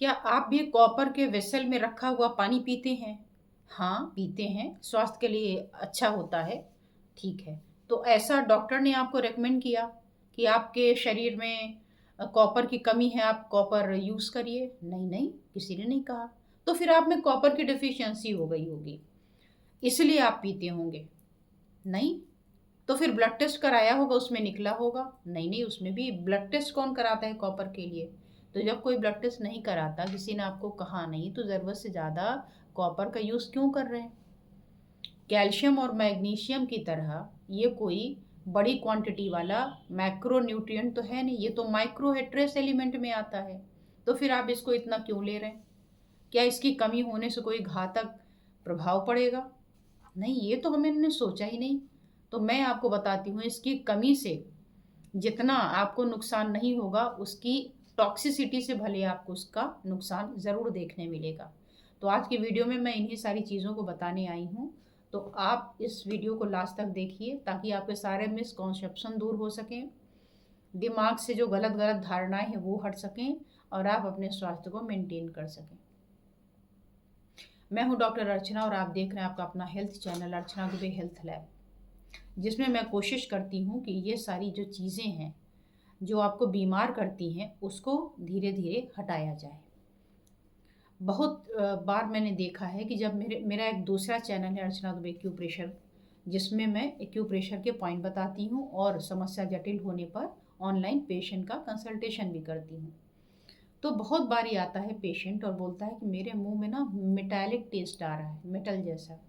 क्या आप भी कॉपर के वेसल में रखा हुआ पानी पीते हैं? हाँ, पीते हैं, स्वास्थ्य के लिए अच्छा होता है। ठीक है, तो ऐसा डॉक्टर ने आपको रिकमेंड किया कि आपके शरीर में कॉपर की कमी है, आप कॉपर यूज़ करिए? नहीं, नहीं, किसी ने नहीं कहा। तो फिर आप में कॉपर की डेफिशिएंसी हो गई होगी, इसलिए आप पीते होंगे। नहीं? तो फिर ब्लड टेस्ट कराया होगा, उसमें निकला होगा। नहीं, नहीं, उसमें भी ब्लड टेस्ट कौन कराता है कॉपर के लिए? तो जब कोई ब्लड टेस्ट नहीं कराता, किसी ने आपको कहा नहीं, तो ज़रूरत से ज़्यादा कॉपर का यूज़ क्यों कर रहे हैं? कैल्शियम और मैग्नीशियम की तरह ये कोई बड़ी क्वांटिटी वाला मैक्रो न्यूट्रिएंट तो है नहीं, ये तो माइक्रो है, ट्रेस एलिमेंट में आता है। तो फिर आप इसको इतना क्यों ले रहे हैं? क्या इसकी कमी होने से कोई घातक प्रभाव पड़ेगा? नहीं, ये तो हमने सोचा ही नहीं। तो मैं आपको बताती हूँ, इसकी कमी से जितना आपको नुकसान नहीं होगा, उसकी टॉक्सिसिटी से भले आपको उसका नुकसान ज़रूर देखने मिलेगा। तो आज की वीडियो में मैं इन्हीं सारी चीज़ों को बताने आई हूँ। तो आप इस वीडियो को लास्ट तक देखिए, ताकि आपके सारे मिसकॉन्सेप्शन दूर हो सकें, दिमाग से जो गलत गलत धारणाएं हैं वो हट सकें, और आप अपने स्वास्थ्य को मेंटेन कर सकें। मैं हूँ डॉक्टर अर्चना, और आप देख रहे हैं आपका अपना हेल्थ चैनल अर्चना दुबे हेल्थ लैब, जिसमें मैं कोशिश करती हूँ कि ये सारी जो चीज़ें हैं जो आपको बीमार करती हैं, उसको धीरे धीरे हटाया जाए। बहुत बार मैंने देखा है कि जब मेरा एक दूसरा चैनल है अर्चना दुबे एक्यूप्रेशर, जिसमें मैं एक्यूप्रेशर के पॉइंट बताती हूँ और समस्या जटिल होने पर ऑनलाइन पेशेंट का कंसल्टेशन भी करती हूँ। तो बहुत बार ही आता है पेशेंट और बोलता है कि मेरे मुंह में ना मेटालिक टेस्ट आ रहा है, मेटल जैसा,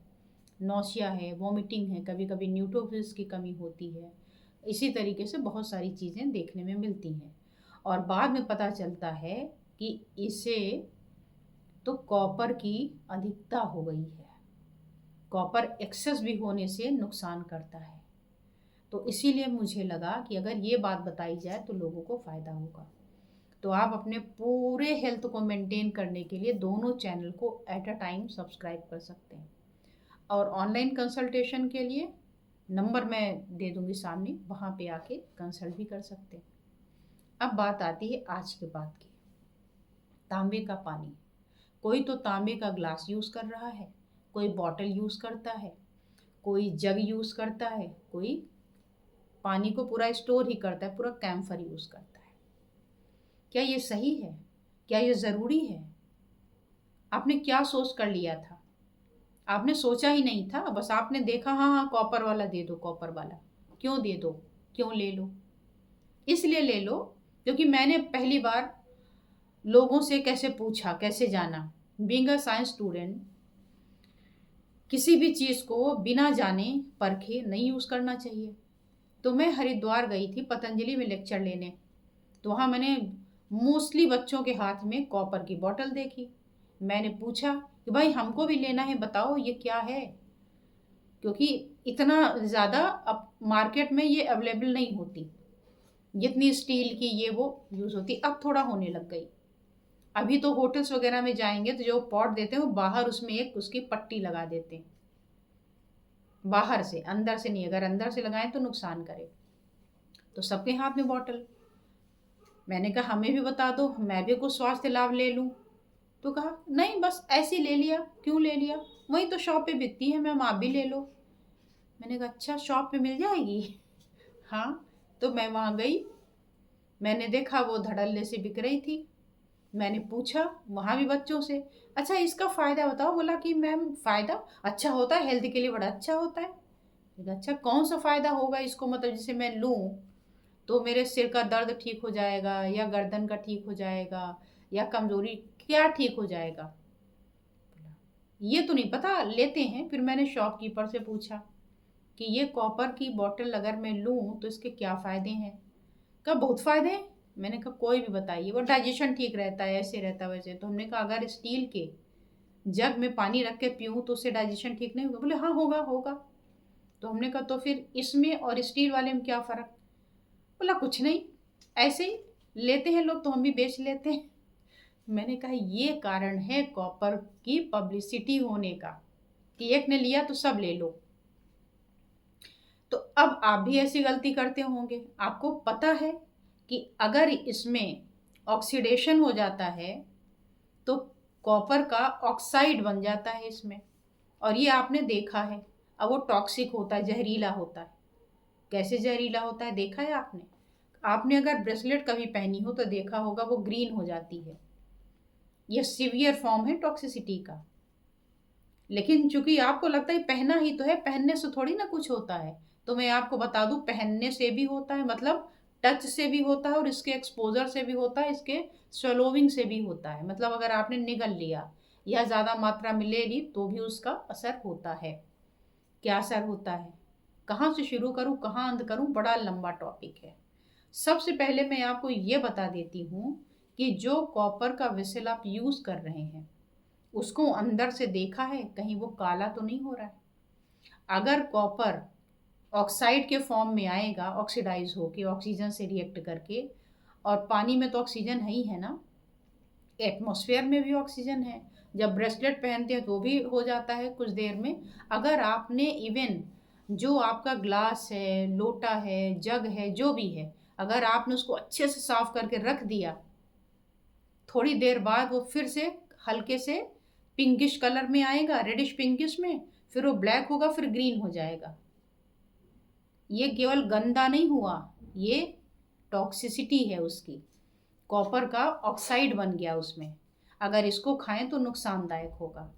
नौसिया है, वॉमिटिंग है, कभी कभी न्यूट्रोफिल्स की कमी होती है। इसी तरीके से बहुत सारी चीज़ें देखने में मिलती हैं, और बाद में पता चलता है कि इसे तो कॉपर की अधिकता हो गई है। कॉपर एक्सेस भी होने से नुकसान करता है। तो इसीलिए मुझे लगा कि अगर ये बात बताई जाए तो लोगों को फ़ायदा होगा। तो आप अपने पूरे हेल्थ को मेंटेन करने के लिए दोनों चैनल को एट अ टाइम सब्सक्राइब कर सकते हैं, और ऑनलाइन कंसल्टेशन के लिए नंबर मैं दे दूंगी सामने, वहाँ पे आके कंसल्ट भी कर सकते हैं। अब बात आती है आज के बात की, तांबे का पानी। कोई तो तांबे का ग्लास यूज़ कर रहा है, कोई बॉटल यूज़ करता है, कोई जग यूज़ करता है, कोई पानी को पूरा स्टोर ही करता है, पूरा कैम्फर यूज़ करता है। क्या ये सही है? क्या ये ज़रूरी है? आपने क्या सोच कर लिया था? आपने सोचा ही नहीं था, बस आपने देखा, हाँ हाँ कॉपर वाला दे दो, कॉपर वाला। क्यों दे दो? क्यों ले लो? इसलिए ले लो क्योंकि मैंने पहली बार लोगों से कैसे पूछा, कैसे जाना। बीइंग अ साइंस स्टूडेंट, किसी भी चीज़ को बिना जाने परखे नहीं यूज़ करना चाहिए। तो मैं हरिद्वार गई थी पतंजलि में लेक्चर लेने। तो वहाँ मैंने मोस्टली बच्चों के हाथ में कॉपर की बोतल देखी। मैंने पूछा कि भाई हमको भी लेना है, बताओ ये क्या है, क्योंकि इतना ज़्यादा अब मार्केट में ये अवेलेबल नहीं होती जितनी स्टील की ये वो यूज़ होती। अब थोड़ा होने लग गई। अभी तो होटल्स वगैरह में जाएंगे तो जो पॉट देते हैं वो बाहर उसमें एक उसकी पट्टी लगा देते हैं, बाहर से, अंदर से नहीं। अगर अंदर से लगाएं तो नुकसान करे। तो सबके हाथ में बॉटल। मैंने कहा हमें भी बता दो, मैं भी कुछ स्वास्थ्य लाभ ले लूं। तो कहा नहीं, बस ऐसे ही ले लिया। क्यों ले लिया? वहीं तो शॉप पे बिकती है मैम, आप भी ले लो। मैंने कहा अच्छा, शॉप पे मिल जाएगी? हाँ। तो मैं वहाँ गई, मैंने देखा वो धड़ल्ले से बिक रही थी। मैंने पूछा वहाँ भी बच्चों से, अच्छा इसका फ़ायदा बताओ। बोला कि मैम फ़ायदा अच्छा होता है, हेल्थ के लिए बड़ा अच्छा होता है। मैंने कहा अच्छा, कौन सा फ़ायदा होगा इसको, मतलब जैसे मैं लूँ तो मेरे सिर का दर्द ठीक हो जाएगा, या गर्दन का ठीक हो जाएगा, या कमज़ोरी क्या ठीक हो जाएगा? ये तो नहीं पता, लेते हैं। फिर मैंने शॉपकीपर से पूछा कि ये कॉपर की बॉटल अगर मैं लूँ तो इसके क्या फ़ायदे हैं? कहा बहुत फ़ायदे हैं। मैंने कहा कोई भी बताइए। वो डाइजेशन ठीक रहता है, ऐसे रहता है वैसे। तो हमने कहा अगर स्टील के जग में पानी रख के पीऊँ तो उससे डाइजेशन ठीक नहीं होगा? बोले हाँ होगा होगा। तो हमने कहा तो फिर इसमें और स्टील वाले में क्या फ़र्क? बोला कुछ नहीं, ऐसे ही लेते हैं लोग तो हम भी बेच लेते हैं। मैंने कहा ये कारण है कॉपर की पब्लिसिटी होने का, कि एक ने लिया तो सब ले लो। तो अब आप भी ऐसी गलती करते होंगे। आपको पता है कि अगर इसमें ऑक्सीडेशन हो जाता है तो कॉपर का ऑक्साइड बन जाता है इसमें, और ये आपने देखा है। अब वो टॉक्सिक होता है, जहरीला होता है। कैसे जहरीला होता है देखा है आपने? आपने अगर ब्रेसलेट कभी पहनी हो तो देखा होगा वो ग्रीन हो जाती है। यह सीवियर फॉर्म है टॉक्सिसिटी का। लेकिन चूंकि आपको लगता है पहना ही तो है, पहनने से थोड़ी ना कुछ होता है, तो मैं आपको बता दूं पहनने से भी होता है, मतलब टच से भी होता है, और इसके एक्सपोजर से भी होता है, इसके स्वेलोविंग से भी होता है। मतलब अगर आपने निगल लिया या ज़्यादा मात्रा में ले ली तो भी उसका असर होता है। क्या असर होता है, कहाँ से शुरू करूँ कहाँ अंत करूँ, बड़ा लंबा टॉपिक है। सबसे पहले मैं आपको ये बता देती हूँ कि जो कॉपर का वेसल आप यूज़ कर रहे हैं उसको अंदर से देखा है, कहीं वो काला तो नहीं हो रहा है। अगर कॉपर ऑक्साइड के फॉर्म में आएगा, ऑक्सीडाइज होके ऑक्सीजन से रिएक्ट करके, और पानी में तो ऑक्सीजन है ही है ना, एटमॉस्फेयर में भी ऑक्सीजन है, जब ब्रेसलेट पहनते हैं तो भी हो जाता है कुछ देर में। अगर आपने इवन जो आपका ग्लास है, लोटा है, जग है, जो भी है, अगर आपने उसको अच्छे से साफ करके रख दिया, थोड़ी देर बाद वो फिर से हल्के से पिंकिश कलर में आएगा, रेडिश पिंकिश में, फिर वो ब्लैक होगा, फिर ग्रीन हो जाएगा। ये केवल गंदा नहीं हुआ, ये टॉक्सिसिटी है उसकी, कॉपर का ऑक्साइड बन गया उसमें। अगर इसको खाएं तो नुकसानदायक होगा।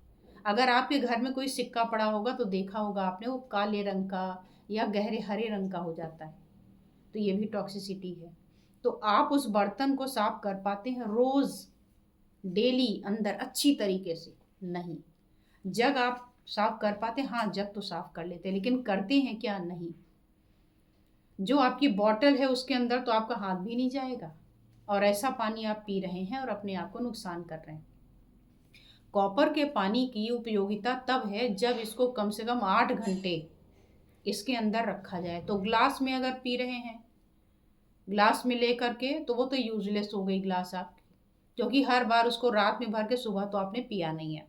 अगर आपके घर में कोई सिक्का पड़ा होगा तो देखा होगा आपने, वो काले रंग का या गहरे हरे रंग का हो जाता है, तो ये भी टॉक्सिसिटी है। तो आप उस बर्तन को साफ कर पाते हैं रोज, डेली अंदर अच्छी तरीके से? नहीं। जग आप साफ कर पाते? हाँ, जग तो साफ कर लेते हैं, लेकिन करते हैं क्या? नहीं। जो आपकी बॉटल है उसके अंदर तो आपका हाथ भी नहीं जाएगा, और ऐसा पानी आप पी रहे हैं और अपने आप को नुकसान कर रहे हैं। कॉपर के पानी की उपयोगिता तब है जब इसको कम से कम 8 घंटे इसके अंदर रखा जाए। तो ग्लास में अगर पी रहे हैं, ग्लास में ले करके, तो वो तो यूजलेस हो गई ग्लास आपकी, क्योंकि हर बार उसको रात में भर के सुबह तो आपने पिया नहीं है।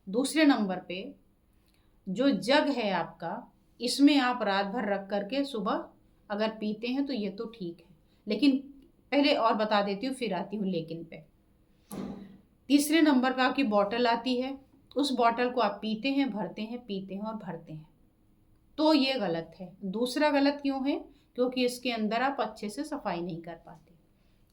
दूसरे नंबर पे जो जग है आपका, इसमें आप रात भर रख करके सुबह अगर पीते हैं तो ये तो ठीक है, लेकिन पहले और बता देती हूँ फिर आती हूँ लेकिन पे। तीसरे नंबर पे आपकी बॉटल आती है, उस बॉटल को आप पीते हैं, भरते हैं, पीते हैं और भरते हैं, तो ये गलत है। दूसरा गलत क्यों है? क्योंकि इसके अंदर आप अच्छे से सफाई नहीं कर पाते।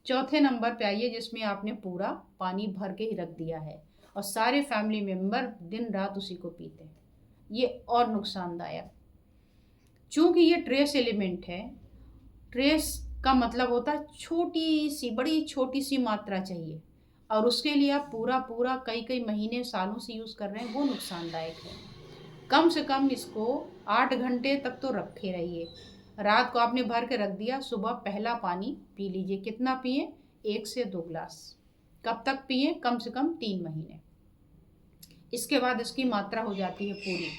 चौथे नंबर पे आइए, जिसमें आपने पूरा पानी भर के ही रख दिया है और सारे फैमिली मेम्बर दिन रात उसी को पीते हैं, ये और नुकसानदायक। चूंकि ये ट्रेस एलिमेंट है, ट्रेस का मतलब होता है छोटी सी, बड़ी छोटी सी मात्रा चाहिए, और उसके लिए आप पूरा पूरा कई कई महीने सालों से यूज़ कर रहे हैं, वो नुकसानदायक है। कम से कम इसको 8 घंटे तक तो रखे रहिए। रात को आपने भर के रख दिया, सुबह पहला पानी पी लीजिए। कितना पिए? 1 से 2 ग्लास। कब तक पिए? कम से कम 3 महीने। इसके बाद इसकी मात्रा हो जाती है पूरी।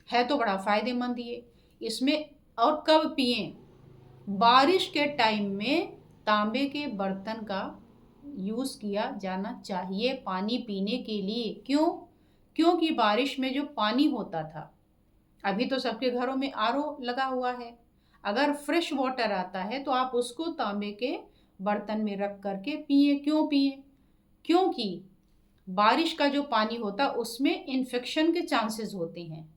है तो बड़ा फायदेमंद ये इसमें। और कब पिए? बारिश के टाइम में तांबे के बर्तन का यूज़ किया जाना चाहिए पानी पीने के लिए। क्यों? क्योंकि बारिश में जो पानी होता था, अभी तो सबके घरों में आरओ लगा हुआ है, अगर फ्रेश वाटर आता है तो आप उसको तांबे के बर्तन में रख करके पिए। क्यों पिए? क्योंकि बारिश का जो पानी होता है उसमें इन्फेक्शन के चांसेस होते हैं,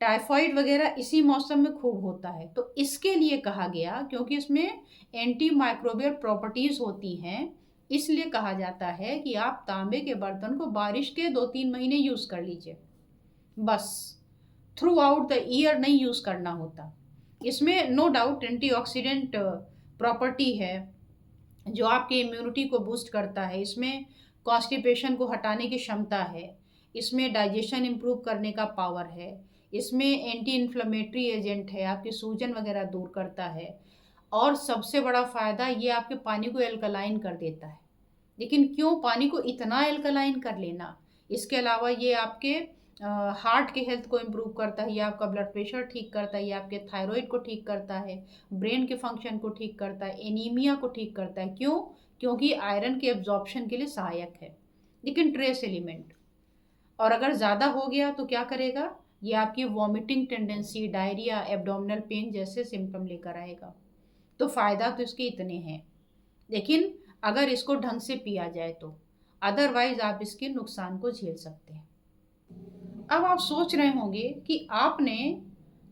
टाइफाइड वगैरह इसी मौसम में खूब होता है, तो इसके लिए कहा गया, क्योंकि इसमें एंटी माइक्रोबियल प्रॉपर्टीज होती हैं, इसलिए कहा जाता है कि आप तांबे के बर्तन को बारिश के 2-3 महीने यूज़ कर लीजिए, बस। थ्रू आउट द ईयर नहीं यूज़ करना होता। इसमें नो डाउट एंटीऑक्सीडेंट प्रॉपर्टी है जो आपकी इम्यूनिटी को बूस्ट करता है, इसमें कॉन्स्टिपेशन को हटाने की क्षमता है, इसमें डाइजेशन इम्प्रूव करने का पावर है, इसमें एंटी इन्फ्लेमेटरी एजेंट है, आपकी सूजन वगैरह दूर करता है, और सबसे बड़ा फ़ायदा ये आपके पानी को एल्कलाइन कर देता है। लेकिन क्यों पानी को इतना एल्कलाइन कर लेना? इसके अलावा ये आपके हार्ट के हेल्थ को इम्प्रूव करता है, ये आपका ब्लड प्रेशर ठीक करता है, ये आपके थायराइड को ठीक करता है, ब्रेन के फंक्शन को ठीक करता है, एनीमिया को ठीक करता है। क्यों? क्योंकि आयरन के एब्जॉर्प्शन के लिए सहायक है। लेकिन ट्रेस एलिमेंट, और अगर ज़्यादा हो गया तो क्या करेगा? ये आपकी vomiting tendency, diarrhoea, abdominal pain जैसे सिम्टम लेकर आएगा। तो फ़ायदा तो इसके इतने हैं, लेकिन अगर इसको ढंग से पिया जाए तो, अदरवाइज आप इसके नुकसान को झेल सकते हैं। अब आप सोच रहे होंगे कि आपने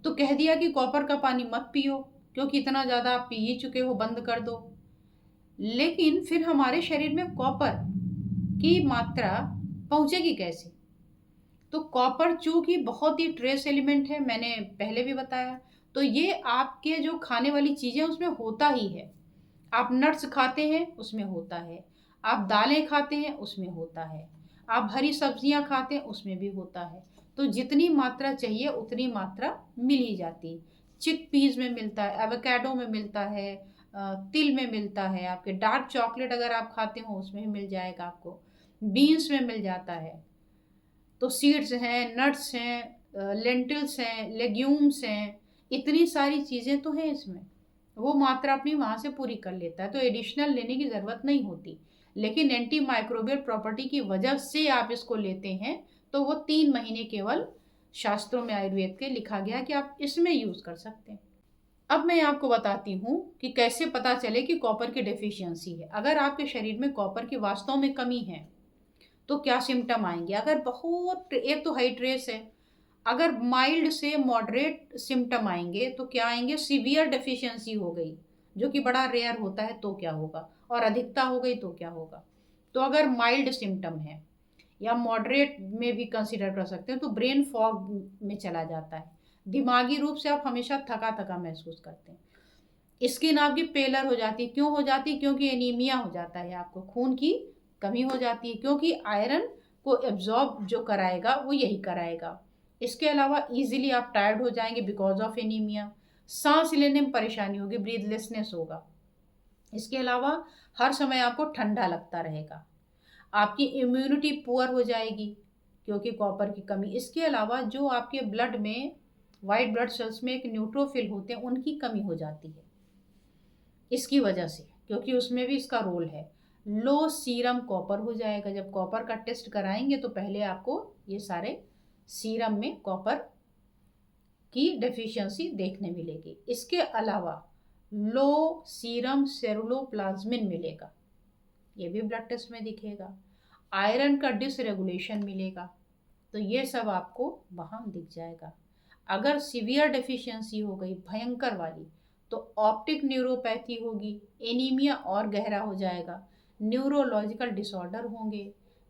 तो कह दिया कि कॉपर का पानी मत पियो, क्योंकि इतना ज़्यादा आप पी ही चुके हो, बंद कर दो। लेकिन फिर हमारे शरीर में कॉपर की मात्रा पहुंचेगी कैसे? तो कॉपर चूंकि बहुत ही ट्रेस एलिमेंट है, मैंने पहले भी बताया, तो ये आपके जो खाने वाली चीज़ें उसमें होता ही है। आप नट्स खाते हैं उसमें होता है, आप दालें खाते हैं उसमें होता है, आप हरी सब्जियां खाते हैं उसमें भी होता है। तो जितनी मात्रा चाहिए उतनी मात्रा मिल ही जाती है। चिकपीस में मिलता है, एवोकाडो में मिलता है, तिल में मिलता है, आपके डार्क चॉकलेट अगर आप खाते हो उसमें भी मिल जाएगा आपको, बीन्स में मिल जाता है। तो सीड्स हैं, नट्स हैं, लेंटिल्स हैं, लेग्यूम्स हैं, इतनी सारी चीज़ें तो हैं इसमें। वो मात्रा अपनी वहाँ से पूरी कर लेता है, तो एडिशनल लेने की ज़रूरत नहीं होती। लेकिन एंटी माइक्रोबियल प्रॉपर्टी की वजह से आप इसको लेते हैं, तो वो 3 महीने केवल शास्त्रों में आयुर्वेद के लिखा गया कि आप इसमें यूज़ कर सकते हैं। अब मैं आपको बताती हूँ कि कैसे पता चले कि कॉपर की डेफिशिएंसी है। अगर आपके शरीर में कॉपर की वास्तव में कमी है तो क्या सिम्टम आएंगे? अगर बहुत, एक तो हाई ट्रेस है, अगर माइल्ड से मॉडरेट सिम्टम आएंगे तो क्या आएंगे? सीवियर डेफिशिएंसी हो गई, जो कि बड़ा रेयर होता है, तो क्या होगा? और अधिकता हो गई तो क्या होगा? तो अगर माइल्ड सिम्टम है या मॉडरेट में भी कंसीडर कर सकते हैं, तो ब्रेन फॉग में चला जाता है, दिमागी रूप से आप हमेशा थका थका महसूस करते हैं। स्किन आपकी पेलर हो जाती है। क्यों हो जाती है? क्योंकि एनीमिया हो जाता है, आपको खून की कमी हो जाती है, क्योंकि आयरन को एब्जॉर्ब जो कराएगा वो यही कराएगा। इसके अलावा इजीली आप टायर्ड हो जाएंगे बिकॉज ऑफ एनीमिया, सांस लेने में परेशानी होगी, ब्रीथलेसनेस होगा। इसके अलावा हर समय आपको ठंडा लगता रहेगा, आपकी इम्यूनिटी पुअर हो जाएगी क्योंकि कॉपर की कमी। इसके अलावा जो आपके ब्लड में वाइट ब्लड सेल्स में एक न्यूट्रोफिल होते हैं, उनकी कमी हो जाती है इसकी वजह से, क्योंकि उसमें भी इसका रोल है। लो सीरम कॉपर हो जाएगा। जब कॉपर का टेस्ट कराएंगे तो पहले आपको ये सारे सीरम में कॉपर की डेफिशिएंसी देखने मिलेगी। इसके अलावा लो सीरम सेरुलोप्लाज्मिन मिलेगा, ये भी ब्लड टेस्ट में दिखेगा। आयरन का डिसरेगुलेशन मिलेगा, तो ये सब आपको वहाँ दिख जाएगा। अगर सीवियर डेफिशिएंसी हो गई भयंकर वाली, तो ऑप्टिक न्यूरोपैथी होगी, एनीमिया और गहरा हो जाएगा, न्यूरोलॉजिकल डिसऑर्डर होंगे,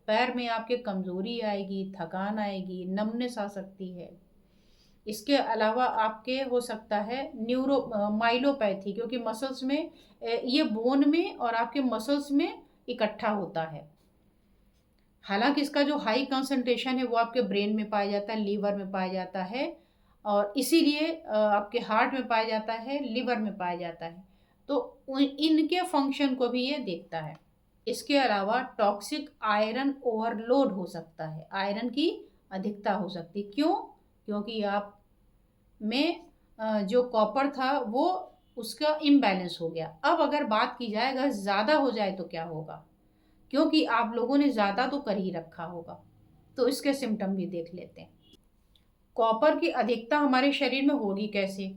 पैर में आपके कमजोरी आएगी, थकान आएगी, नमनेस आ सकती है। इसके अलावा आपके हो सकता है न्यूरो माइलोपैथी, क्योंकि मसल्स में ये बोन में और आपके मसल्स में इकट्ठा होता है। हालांकि इसका जो हाई कंसंट्रेशन है वो आपके ब्रेन में पाया जाता है, लीवर में पाया जाता है, और इसीलिए आपके हार्ट में पाया जाता है, लिवर में पाया जाता है। तो इनके फंक्शन को भी ये देखता है। इसके अलावा टॉक्सिक आयरन ओवरलोड हो सकता है, आयरन की अधिकता हो सकती है। क्यों? क्योंकि आप में जो कॉपर था वो उसका इम्बैलेंस हो गया। अब अगर बात की जाए अगर ज़्यादा हो जाए तो क्या होगा, क्योंकि आप लोगों ने ज़्यादा तो कर ही रखा होगा। तो इसके सिम्टम भी देख लेते हैं। कॉपर की अधिकता हमारे शरीर में होगी कैसे?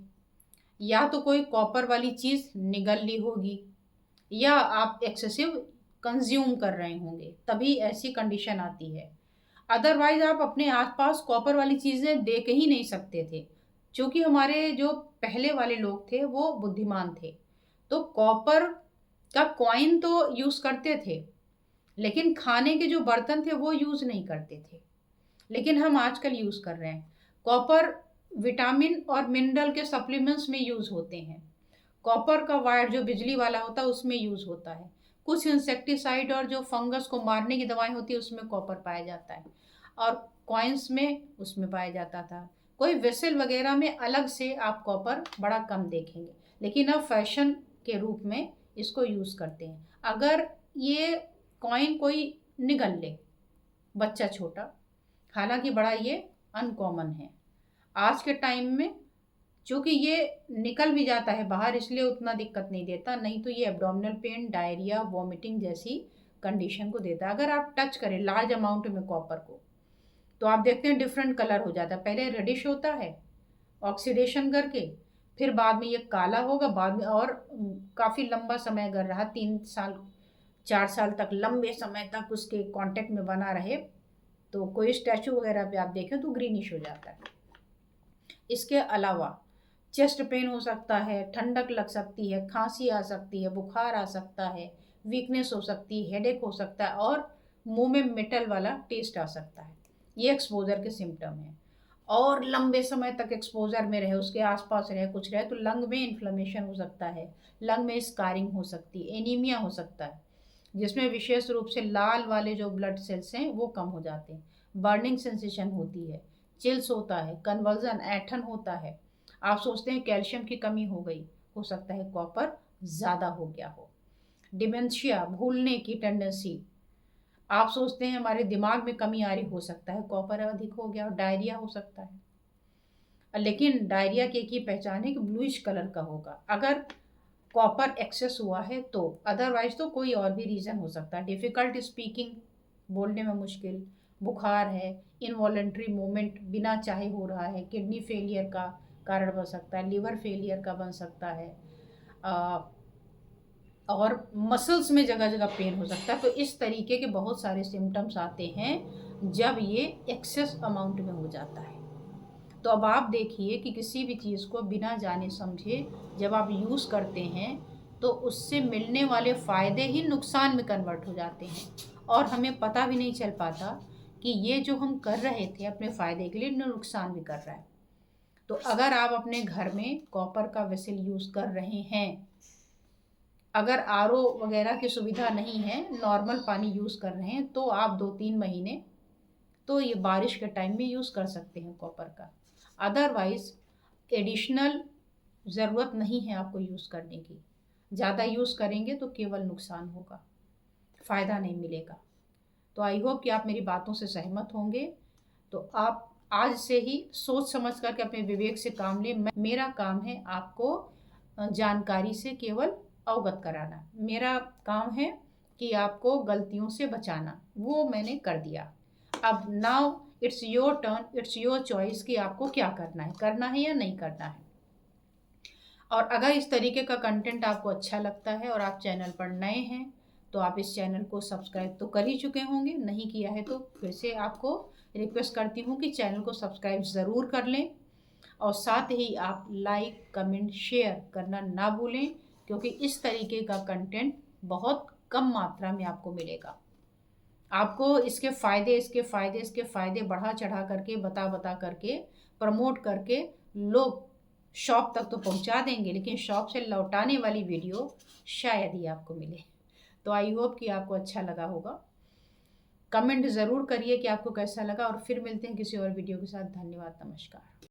या तो कोई कॉपर वाली चीज़ निगल ली होगी, या आप एक्सेसिव कंज्यूम कर रहे होंगे, तभी ऐसी कंडीशन आती है। अदरवाइज आप अपने आसपास कॉपर वाली चीज़ें देख ही नहीं सकते थे, क्योंकि हमारे जो पहले वाले लोग थे वो बुद्धिमान थे, तो कॉपर का कॉइन तो यूज़ करते थे, लेकिन खाने के जो बर्तन थे वो यूज़ नहीं करते थे। लेकिन हम आजकल यूज़ कर रहे हैं। कॉपर विटामिन और मिनरल के सप्लीमेंट्स में यूज़ होते हैं। कॉपर का वायर जो बिजली वाला होता है उसमें यूज़ होता है। कुछ इंसेक्टिसाइड और जो फंगस को मारने की दवाएं होती है उसमें कॉपर पाया जाता है, और कॉइन्स में उसमें पाया जाता था। कोई वेसल वगैरह में अलग से आप कॉपर बड़ा कम देखेंगे, लेकिन अब फैशन के रूप में इसको यूज़ करते हैं। अगर ये कॉइन कोई निगल ले, बच्चा छोटा, हालांकि बड़ा ये अनकॉमन है आज के टाइम में, क्योंकि ये निकल भी जाता है बाहर इसलिए उतना दिक्कत नहीं देता, नहीं तो ये एब्डोमिनल पेन, डायरिया, वॉमिटिंग जैसी कंडीशन को देता है। अगर आप टच करें लार्ज अमाउंट में कॉपर को तो आप देखते हैं डिफरेंट कलर हो जाता है। पहले रेडिश होता है ऑक्सीडेशन करके, फिर बाद में ये काला होगा, बाद में और काफ़ी लंबा समय अगर रहा, 3 साल 4 साल तक लंबे समय तक उसके कांटेक्ट में बना रहे, तो कोई स्टैचू वगैरह पे आप देखें तो ग्रीनिश हो जाता है। इसके अलावा चेस्ट पेन हो सकता है, ठंडक लग सकती है, खांसी आ सकती है, बुखार आ सकता है, वीकनेस हो सकती है, हेडेक हो सकता है और मुंह में मेटल वाला टेस्ट आ सकता है। ये एक्सपोजर के सिम्टम हैं। और लंबे समय तक एक्सपोजर में रहे, उसके आसपास रहे, कुछ रहे, तो लंग में इन्फ्लेमेशन हो सकता है, लंग में स्कारिंग हो सकती है, एनीमिया हो सकता है, जिसमें विशेष रूप से लाल वाले जो ब्लड सेल्स हैं वो कम हो जाते हैं, बर्निंग सेंसेशन होती है, चिल्स होता है, कन्वर्जन ऐठन होता है। आप सोचते हैं कैल्शियम की कमी हो गई, हो सकता है कॉपर ज़्यादा हो गया हो। डिमेंशिया, भूलने की टेंडेंसी, आप सोचते हैं हमारे दिमाग में कमी आ रही, हो सकता है कॉपर अधिक हो गया। और डायरिया हो सकता है, लेकिन डायरिया की एक ही पहचान है कि ब्लूइश कलर का होगा अगर कॉपर एक्सेस हुआ है तो, अदरवाइज तो कोई और भी रीज़न हो सकता है। डिफ़िकल्ट स्पीकिंग, बोलने में मुश्किल, बुखार है, इनवॉलेंट्री मूवमेंट बिना चाहे हो रहा है, किडनी फेलियर का कारण बन सकता है, लिवर फेलियर का बन सकता है, और मसल्स में जगह जगह पेन हो सकता है। तो इस तरीके के बहुत सारे सिम्टम्स आते हैं जब ये एक्सेस अमाउंट में हो जाता है। तो अब आप देखिए कि किसी भी चीज़ को बिना जाने समझे जब आप यूज़ करते हैं तो उससे मिलने वाले फ़ायदे ही नुकसान में कन्वर्ट हो जाते हैं और हमें पता भी नहीं चल पाता कि ये जो हम कर रहे थे अपने फ़ायदे के लिए नुकसान भी कर रहा है। तो अगर आप अपने घर में कॉपर का वेसल यूज़ कर रहे हैं, अगर आरओ वगैरह की सुविधा नहीं है, नॉर्मल पानी यूज़ कर रहे हैं, तो आप 2-3 महीने तो ये बारिश के टाइम में यूज़ कर सकते हैं कॉपर का। अदरवाइज़ एडिशनल ज़रूरत नहीं है आपको यूज़ करने की। ज़्यादा यूज़ करेंगे तो केवल नुकसान होगा, फ़ायदा नहीं मिलेगा। तो आई होप कि आप मेरी बातों से सहमत होंगे। तो आप आज से ही सोच समझ करके अपने विवेक से काम लें। मेरा काम है आपको जानकारी से केवल अवगत कराना। मेरा काम है कि आपको गलतियों से बचाना, वो मैंने कर दिया। अब now it's your turn, it's your choice कि आपको क्या करना है या नहीं करना है। और अगर इस तरीके का कंटेंट आपको अच्छा लगता है और आप चैनल पर नए हैं तो आप इस चैनल को सब्सक्राइब तो कर ही चुके होंगे, नहीं किया है तो फिर से आपको रिक्वेस्ट करती हूँ कि चैनल को सब्सक्राइब ज़रूर कर लें और साथ ही आप लाइक कमेंट शेयर करना ना भूलें, क्योंकि इस तरीके का कंटेंट बहुत कम मात्रा में आपको मिलेगा। आपको इसके फ़ायदे बढ़ा चढ़ा करके बता करके प्रमोट करके लोग शॉप तक तो पहुंचा देंगे, लेकिन शॉप से लौटाने वाली वीडियो शायद ही आपको मिले। तो आई होप कि आपको अच्छा लगा होगा। कमेंट ज़रूर करिए कि आपको कैसा लगा और फिर मिलते हैं किसी और वीडियो के साथ। धन्यवाद, नमस्कार।